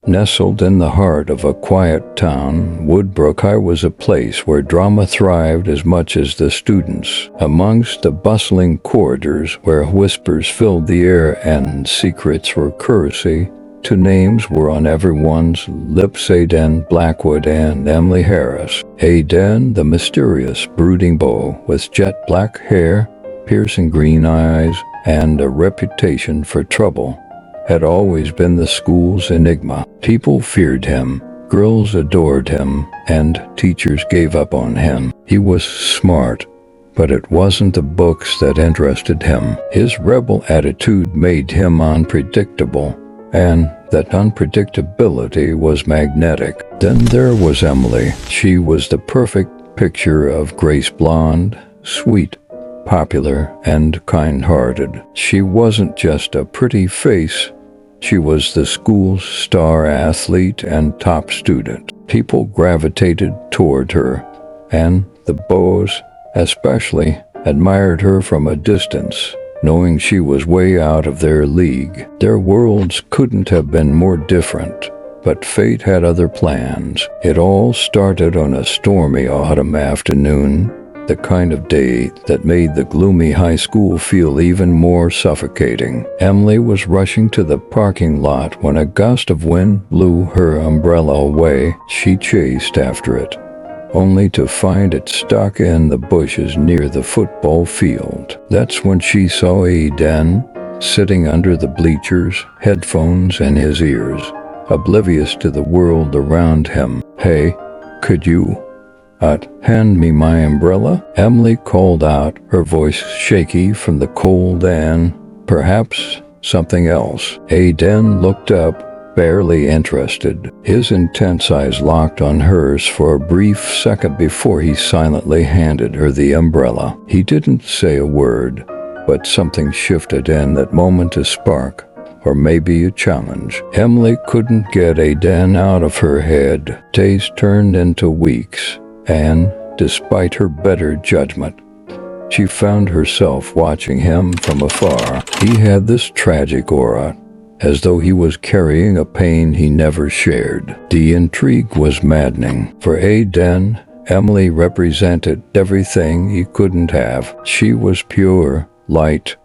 Nestled in the heart of a quiet town, Woodbrook High was a place where drama thrived as much as the students. Amongst the bustling corridors where whispers filled the air and secrets were currency, two names were on everyone's lips: Aden Blackwood and Emily Harris. Aden, the mysterious, brooding beau with jet black hair, piercing green eyes, and a reputation for trouble, had always been the school's enigma. People feared him, girls adored him, and teachers gave up on him. He was smart, but it wasn't the books that interested him. His rebel attitude made him unpredictable, and that unpredictability was magnetic. Then there was Emily. She was the perfect picture of grace, blonde, sweet, popular, and kind-hearted. She wasn't just a pretty face. She was the school's star athlete and top student. People gravitated toward her, and the beaux especially admired her from a distance, knowing she was way out of their league. Their worlds couldn't have been more different, but fate had other plans. It all started on a stormy autumn afternoon, the kind of day that made the gloomy high school feel even more suffocating. Emily was rushing to the parking lot when a gust of wind blew her umbrella away. She chased after it, only to find it stuck in the bushes near the football field. That's when she saw Aden sitting under the bleachers, headphones in his ears, oblivious to the world around him. "Hey, could you hand me my umbrella?" Emily called out, her voice shaky from the cold and, perhaps, something else. Aden looked up, barely interested. His intense eyes locked on hers for a brief second before he silently handed her the umbrella. He didn't say a word, but something shifted in that moment, a spark, or maybe a challenge. Emily couldn't get Aden out of her head. Days turned into weeks, and, despite her better judgment, she found herself watching him from afar. He had this tragic aura, as though he was carrying a pain he never shared. The intrigue was maddening. For Aden, Emily represented everything he couldn't have. She was pure, light,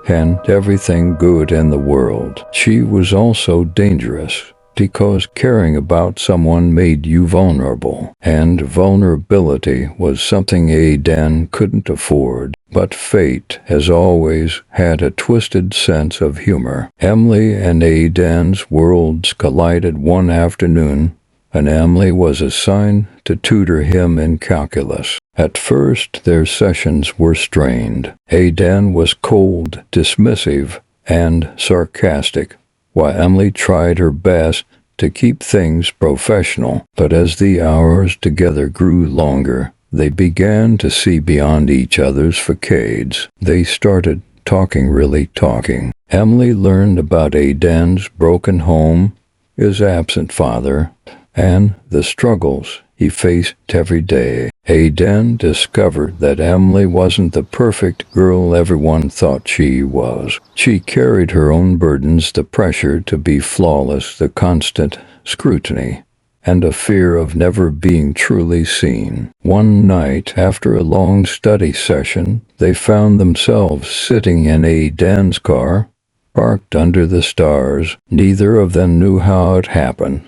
and everything good in the world. She was also dangerous, because caring about someone made you vulnerable, and vulnerability was something Aden couldn't afford. But fate has always had a twisted sense of humor. Emily and Aden's worlds collided one afternoon, and Emily was assigned to tutor him in calculus. At first, their sessions were strained. Aden was cold, dismissive, and sarcastic, while Emily tried her best to keep things professional. But as the hours together grew longer, they began to see beyond each other's facades. They started really talking. Emily learned about Aden's broken home, his absent father, and the struggles he faced every day. Aden discovered that Emily wasn't the perfect girl everyone thought she was. She carried her own burdens, the pressure to be flawless, the constant scrutiny, and a fear of never being truly seen. One night, after a long study session, they found themselves sitting in Aden's car, parked under the stars. Neither of them knew how it happened,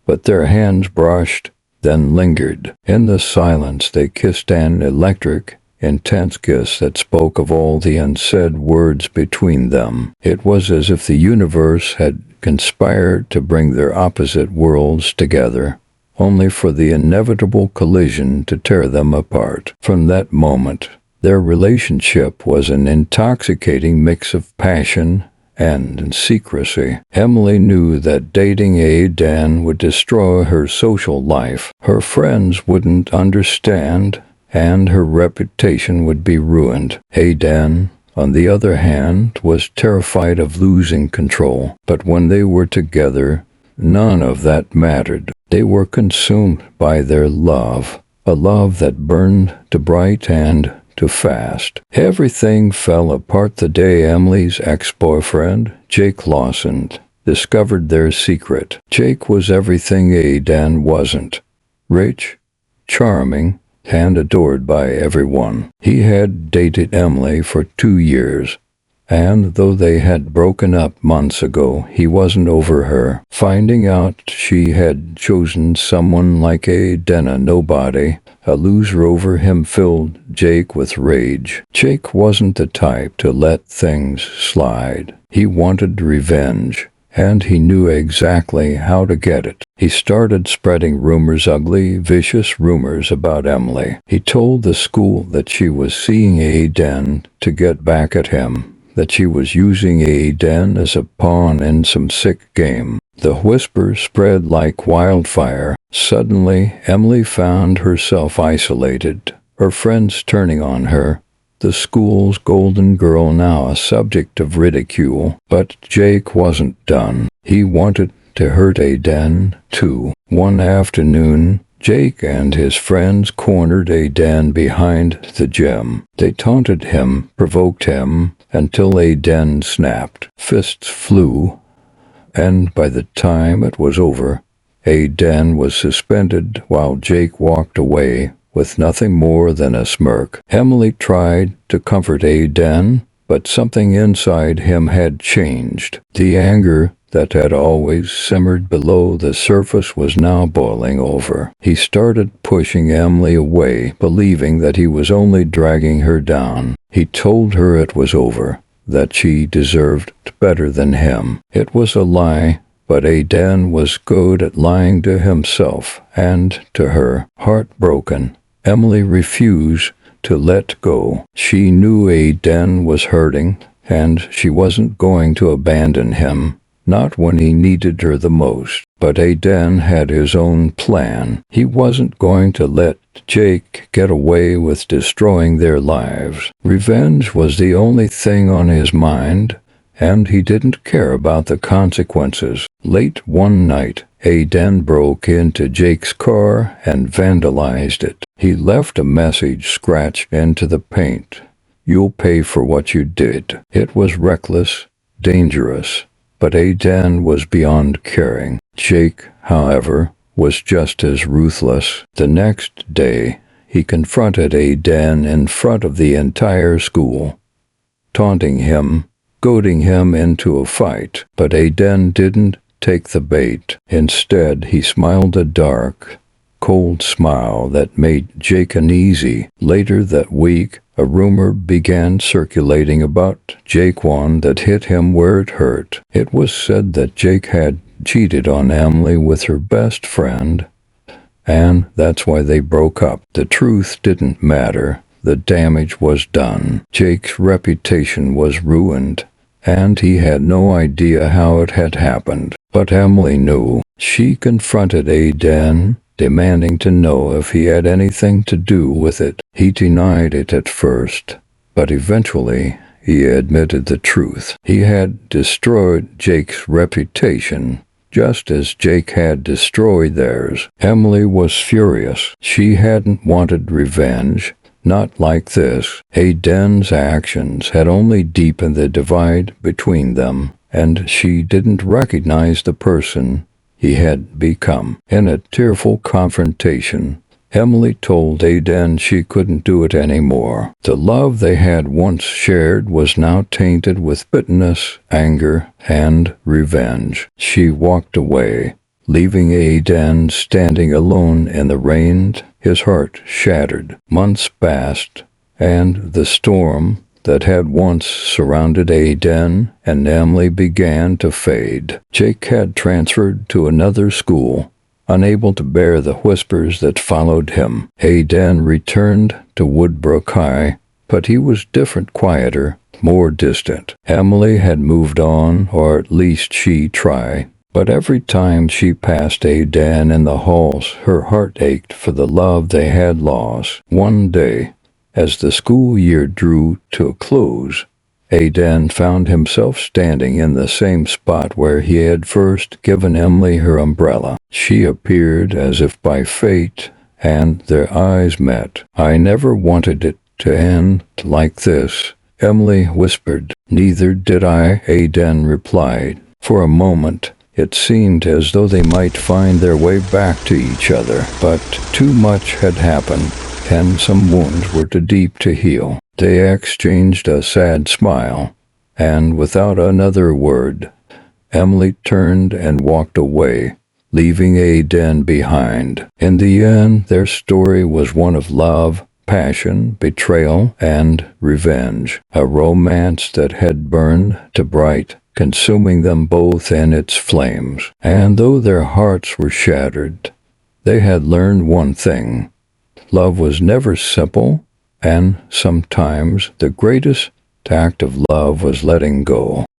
but their hands brushed, then lingered. In the silence they kissed, an electric, intense kiss that spoke of all the unsaid words between them. It was as if the universe had conspired to bring their opposite worlds together, only for the inevitable collision to tear them apart. From that moment, their relationship was an intoxicating mix of passion and secrecy. Emily knew that dating Aden would destroy her social life. Her friends wouldn't understand, and her reputation would be ruined. Aden, on the other hand, was terrified of losing control. But when they were together, none of that mattered. They were consumed by their love, a love that burned too bright and too fast. Everything fell apart the day Emily's ex-boyfriend, Jake Lawson, discovered their secret. Jake was everything Aidan wasn't. Rich, charming, and adored by everyone. He had dated Emily for 2 years, and though they had broken up months ago, he wasn't over her. Finding out she had chosen someone like a nobody, a loser over him, filled Jake with rage. Jake wasn't the type to let things slide. He wanted revenge, and he knew exactly how to get it. He started spreading rumors, ugly, vicious rumors about Emily. He told the school that she was seeing Aidan to get back at him, that she was using Aidan as a pawn in some sick game. The whisper spread like wildfire. Suddenly, Emily found herself isolated, her friends turning on her, the school's golden girl now a subject of ridicule. But Jake wasn't done. He wanted to hurt Aidan, too. One afternoon, Jake and his friends cornered Aidan behind the gym. They taunted him, provoked him, until Aidan snapped. Fists flew, and by the time it was over, Aidan was suspended while Jake walked away with nothing more than a smirk. Emily tried to comfort Aidan, but something inside him had changed. The anger that had always simmered below the surface was now boiling over. He started pushing Emily away, believing that he was only dragging her down. He told her it was over, that she deserved better than him. It was a lie, but Aidan was good at lying to himself and to her. Heartbroken, Emily refused to let go. She knew Aidan was hurting, and she wasn't going to abandon him, not when he needed her the most. But Aidan had his own plan. He wasn't going to let Jake get away with destroying their lives. Revenge was the only thing on his mind, and he didn't care about the consequences. Late one night, Aidan broke into Jake's car and vandalized it. He left a message scratched into the paint. "You'll pay for what you did." It was reckless, dangerous, but Aidan was beyond caring. Jake, however, was just as ruthless. The next day, he confronted Aidan in front of the entire school, taunting him, goading him into a fight. But Aidan didn't take the bait. Instead, he smiled a dark, cold smile that made Jake uneasy. Later that week, a rumor began circulating about Jake, one that hit him where it hurt. It was said that Jake had cheated on Emily with her best friend, and that's why they broke up. The truth didn't matter. The damage was done. Jake's reputation was ruined, and he had no idea how it had happened. But Emily knew. She confronted Aidan, demanding to know if he had anything to do with it. He denied it at first, but eventually he admitted the truth. He had destroyed Jake's reputation, just as Jake had destroyed theirs. Emily was furious. She hadn't wanted revenge. Not like this. Aidan's actions had only deepened the divide between them, and she didn't recognize the person he had become. In a tearful confrontation, Emily told Aidan she couldn't do it anymore. The love they had once shared was now tainted with bitterness, anger, and revenge. She walked away, leaving Aidan standing alone in the rain, his heart shattered. Months passed, and the storm that had once surrounded Aidan and Emily began to fade. Jake had transferred to another school, unable to bear the whispers that followed him. Aidan returned to Woodbrook High, but he was different, quieter, more distant. Emily had moved on, or at least she tried. But every time she passed Aidan in the halls, her heart ached for the love they had lost. One day, as the school year drew to a close, Aidan found himself standing in the same spot where he had first given Emily her umbrella. She appeared as if by fate, and their eyes met. "I never wanted it to end like this," Emily whispered. "Neither did I," Aidan replied. For a moment, it seemed as though they might find their way back to each other, but too much had happened, and some wounds were too deep to heal. They exchanged a sad smile, and without another word, Emily turned and walked away, leaving Aidan behind. In the end, their story was one of love, passion, betrayal, and revenge, a romance that had burned too bright, consuming them both in its flames. And though their hearts were shattered, they had learned one thing: love was never simple, and sometimes the greatest act of love was letting go.